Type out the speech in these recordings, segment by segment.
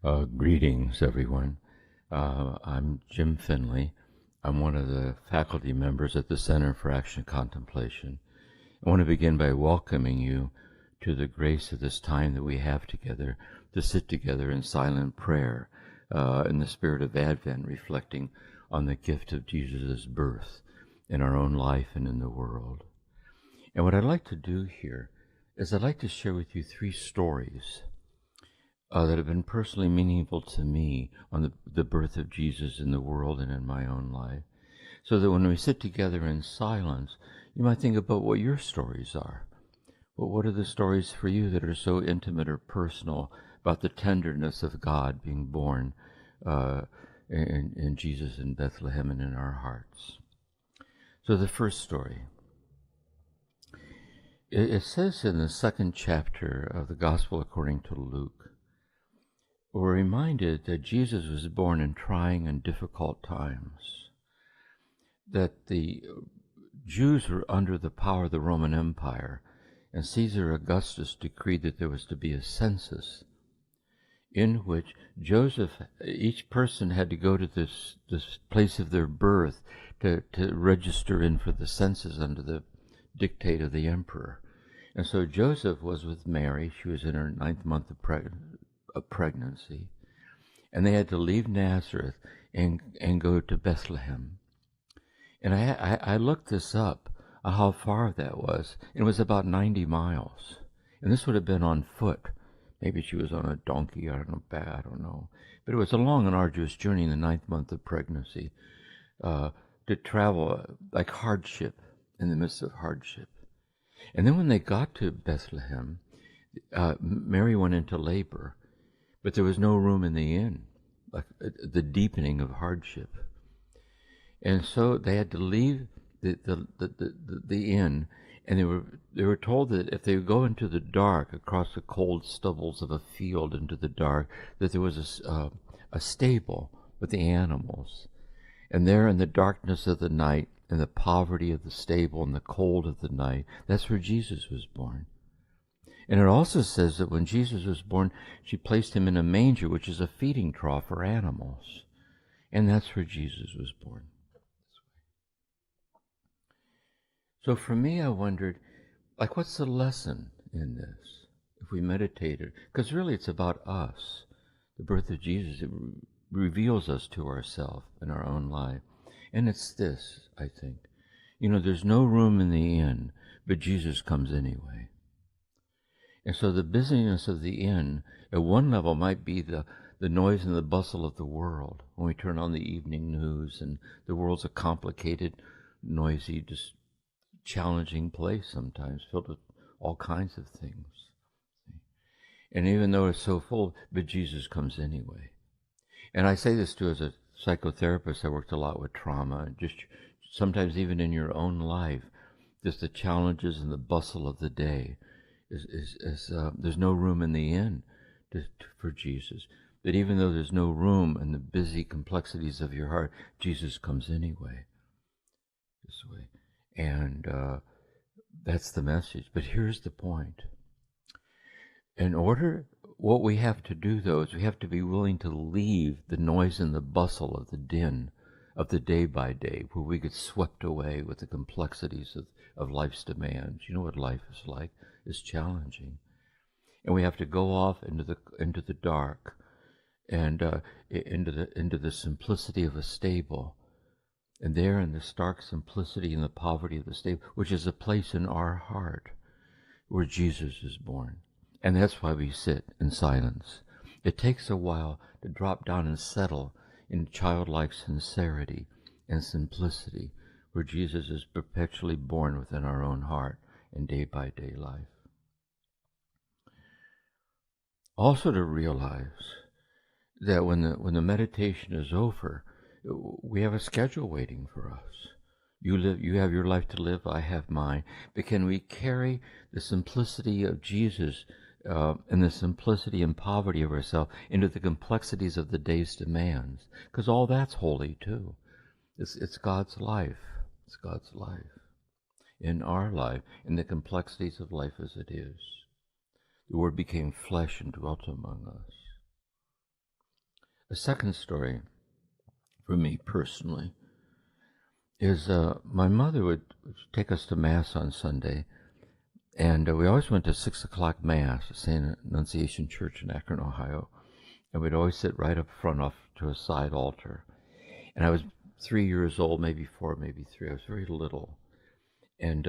Greetings, everyone. I'm Jim Finley. I'm one of the faculty members at the Center for Action and Contemplation. I want to begin by welcoming you to the grace of this time that we have together to sit together in silent prayer in the spirit of Advent, reflecting on the gift of Jesus' birth in our own life and in the world. And what I'd like to do here is I'd like to share with you 3 stories that have been personally meaningful to me on the birth of Jesus in the world and in my own life, so that when we sit together in silence, you might think about what your stories are. But what are the stories for you that are so intimate or personal about the tenderness of God being born in Jesus in Bethlehem and in our hearts? So the first story. It says in the 2nd chapter of the Gospel according to Luke, we're reminded that Jesus was born in trying and difficult times, that the Jews were under the power of the Roman Empire, and Caesar Augustus decreed that there was to be a census in which each person had to go to this place of their birth to register in for the census under the dictate of the emperor. And so Joseph was with Mary. She was in her 9th month of pregnancy, and they had to leave Nazareth and go to Bethlehem. And I looked this up, how far that was. It was about 90 miles, and this would have been on foot. Maybe she was on a donkey, I don't know. But it was a long and arduous journey in the 9th month of pregnancy, to travel like hardship, in the midst of hardship. And then when they got to Bethlehem, Mary went into labor, but there was no room in the inn, like the deepening of hardship. And so they had to leave the inn, and they were told that if they would go into the dark, across the cold stubbles of a field into the dark, that there was a stable with the animals. And there in the darkness of the night, in the poverty of the stable and the cold of the night, that's where Jesus was born. And it also says that when Jesus was born, she placed him in a manger, which is a feeding trough for animals. And that's where Jesus was born. So for me, I wondered, what's the lesson in this, if we meditated? Because really it's about us. The birth of Jesus, it reveals us to ourselves in our own life. And it's this, I think. There's no room in the inn, but Jesus comes anyway. And so the busyness of the inn, at one level, might be the noise and the bustle of the world. When we turn on the evening news, and the world's a complicated, noisy, just challenging place sometimes, filled with all kinds of things. And even though it's so full, but Jesus comes anyway. And I say this too as a psychotherapist. I worked a lot with trauma, and just sometimes even in your own life, just the challenges and the bustle of the day. There's no room in the inn for Jesus. That even though there's no room in the busy complexities of your heart, Jesus comes anyway. This way. And that's the message. But here's the point. What we have to do, though, is we have to be willing to leave the noise and the bustle of the din of the day by day, where we get swept away with the complexities of life's demands. You know what life is like. It's challenging. And we have to go off into the dark and into the simplicity of a stable. And there in the stark simplicity and the poverty of the stable, which is a place in our heart where Jesus is born. And that's why we sit in silence. It takes a while to drop down and settle in childlike sincerity and simplicity, where Jesus is perpetually born within our own heart in day-by-day life. Also to realize that when the meditation is over, we have a schedule waiting for us. You have your life to live, I have mine. But can we carry the simplicity of Jesus and the simplicity and poverty of ourselves into the complexities of the day's demands? Because all that's holy too. It's God's life. It's God's life. In our life, in the complexities of life as it is. The Word became flesh and dwelt among us. The second story, for me personally, is my mother would take us to Mass on Sunday, and we always went to 6 o'clock Mass at St. Annunciation Church in Akron, Ohio, and we'd always sit right up front off to a side altar. And I was 3 years old, maybe 4, maybe 3. I was very little. And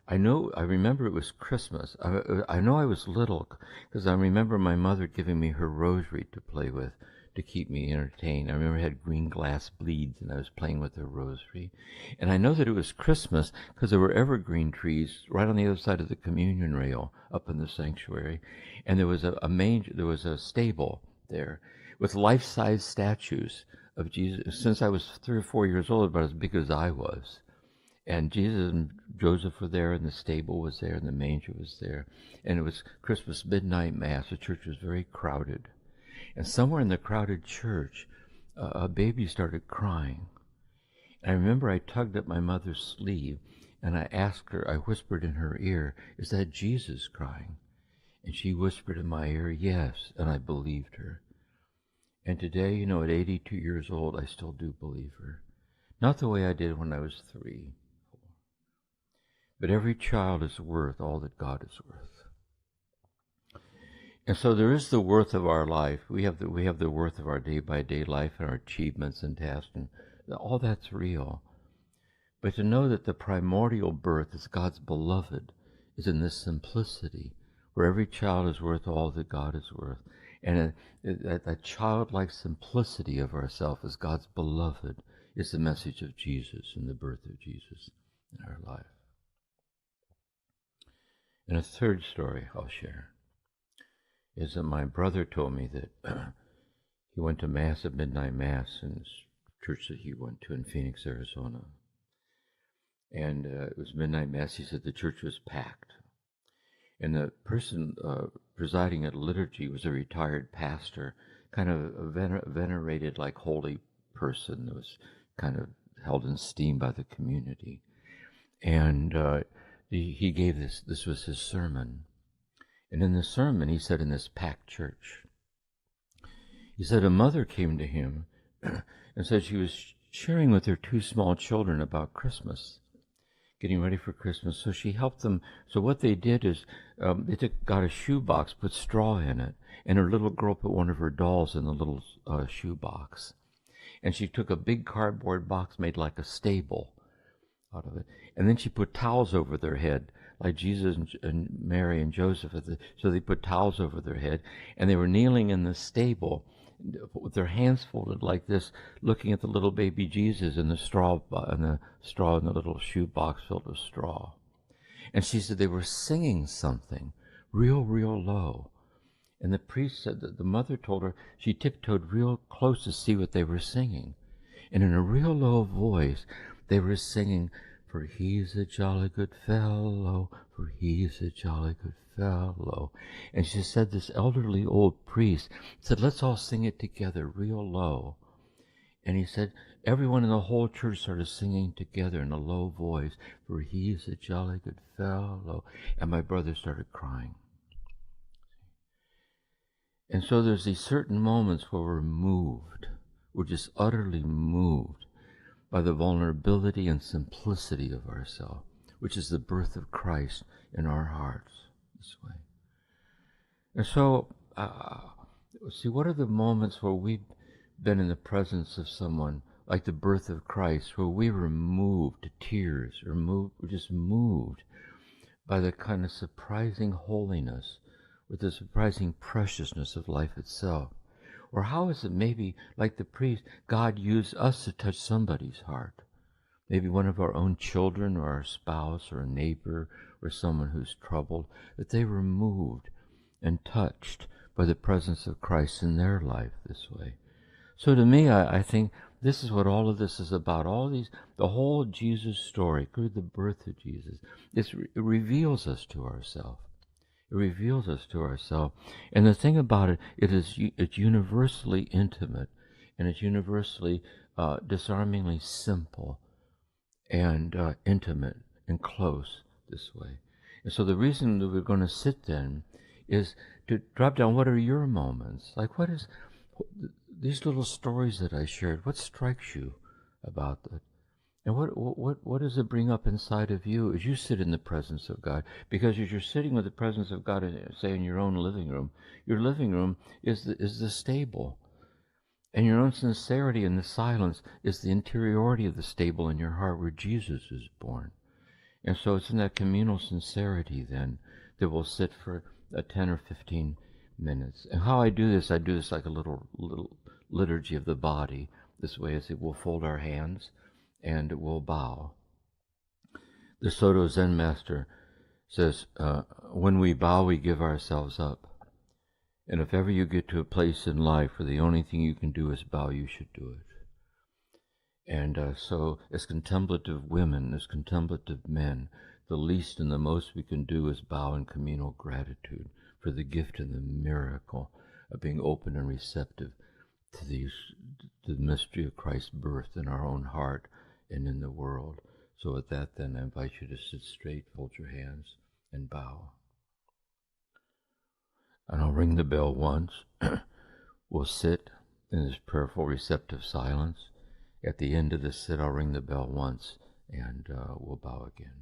I remember it was Christmas. I know I was little because I remember my mother giving me her rosary to play with to keep me entertained. I remember I had green glass beads and I was playing with her rosary. And I know that it was Christmas because there were evergreen trees right on the other side of the communion rail up in the sanctuary. And there was there was a stable there with life-size statues of Jesus. Since I was 3 or 4 years old, about as big as I was. And Jesus and Joseph were there, and the stable was there, and the manger was there. And it was Christmas midnight Mass. The church was very crowded. And somewhere in the crowded church, a baby started crying. And I remember I tugged at my mother's sleeve, and I asked her, I whispered in her ear, "Is that Jesus crying?" And she whispered in my ear, "Yes," and I believed her. And today, at 82 years old, I still do believe her. Not the way I did when I was 3, 4. But every child is worth all that God is worth. And so there is the worth of our life. We have the worth of our day-by-day life and our achievements and tasks, and all that's real. But to know that the primordial birth is God's beloved is in this simplicity, where every child is worth all that God is worth. And that childlike simplicity of ourselves as God's beloved is the message of Jesus and the birth of Jesus in our life. And a third story I'll share is that my brother told me that he went to Mass at midnight Mass in this church that he went to in Phoenix, Arizona. And it was midnight Mass. He said the church was packed. And the person presiding at liturgy was a retired pastor, kind of a venerated, like holy person that was kind of held in esteem by the community. And he gave this was his sermon. And in the sermon, he said in this packed church, he said a mother came to him and said she was sharing with her 2 small children about Christmas, getting ready for Christmas. So she helped them. So what they did is they got a shoebox, put straw in it, and her little girl put one of her dolls in the little shoebox. And she took a big cardboard box made like a stable out of it. And then she put towels over their head, like Jesus and Mary and Joseph. So they put towels over their head, and they were kneeling in the stable with their hands folded like this, looking at the little baby Jesus in the straw in the little shoebox filled with straw. And she said they were singing something real low. And the priest said that the mother told her she tiptoed real close to see what they were singing. And in a real low voice, they were singing, "For he's a jolly good fellow, for he's a jolly good fellow." And she said this elderly old priest said, "Let's all sing it together real low." And he said everyone in the whole church started singing together in a low voice, "For he's a jolly good fellow." And my brother started crying. And so there's these certain moments where we're moved. We're just utterly moved by the vulnerability and simplicity of ourselves, which is the birth of Christ in our hearts this way. And so, see, what are the moments where we've been in the presence of someone, like the birth of Christ, where we were moved to tears, or we're just moved by the kind of surprising holiness, with the surprising preciousness of life itself? Or how is it maybe, like the priest, God used us to touch somebody's heart? Maybe one of our own children, or our spouse, or a neighbor, or someone who's troubled, that they were moved and touched by the presence of Christ in their life this way. So to me, I think this is what all of this is about. The whole Jesus story, through the birth of Jesus, it reveals us to ourselves. It reveals us to ourselves. And the thing about it, it's universally intimate, and it's universally disarmingly simple and intimate and close this way. And so the reason that we're going to sit then is to drop down, what are your moments? Like, what is these little stories that I shared, what strikes you about it? And what does it bring up inside of you as you sit in the presence of God? Because as you're sitting with the presence of God, say in your own living room, your living room is the stable. And your own sincerity in the silence is the interiority of the stable in your heart where Jesus is born. And so it's in that communal sincerity then that we'll sit for 10 or 15 minutes. And how I do this like a little liturgy of the body. This way is we'll fold our hands and we'll bow. The Soto Zen master says, when we bow, we give ourselves up. And if ever you get to a place in life where the only thing you can do is bow, you should do it. And so as contemplative women, as contemplative men, the least and the most we can do is bow in communal gratitude for the gift and the miracle of being open and receptive to the mystery of Christ's birth in our own heart and in the world. So with that, then, I invite you to sit straight, fold your hands, and bow. And I'll ring the bell once. We'll sit in this prayerful, receptive silence. At the end of the sit, I'll ring the bell once, and we'll bow again.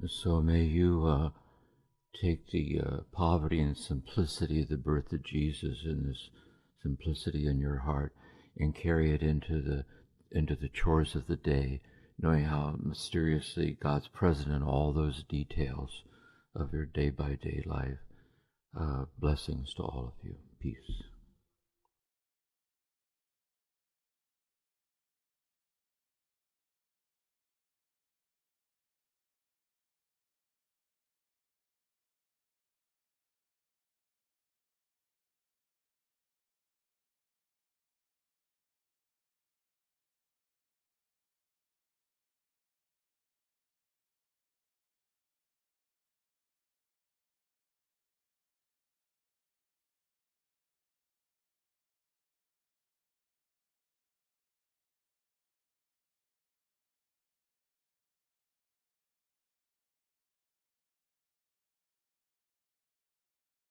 So may you take the poverty and simplicity of the birth of Jesus and this simplicity in your heart and carry it into the chores of the day, knowing how mysteriously God's present in all those details of your day-by-day life. Blessings to all of you. Peace.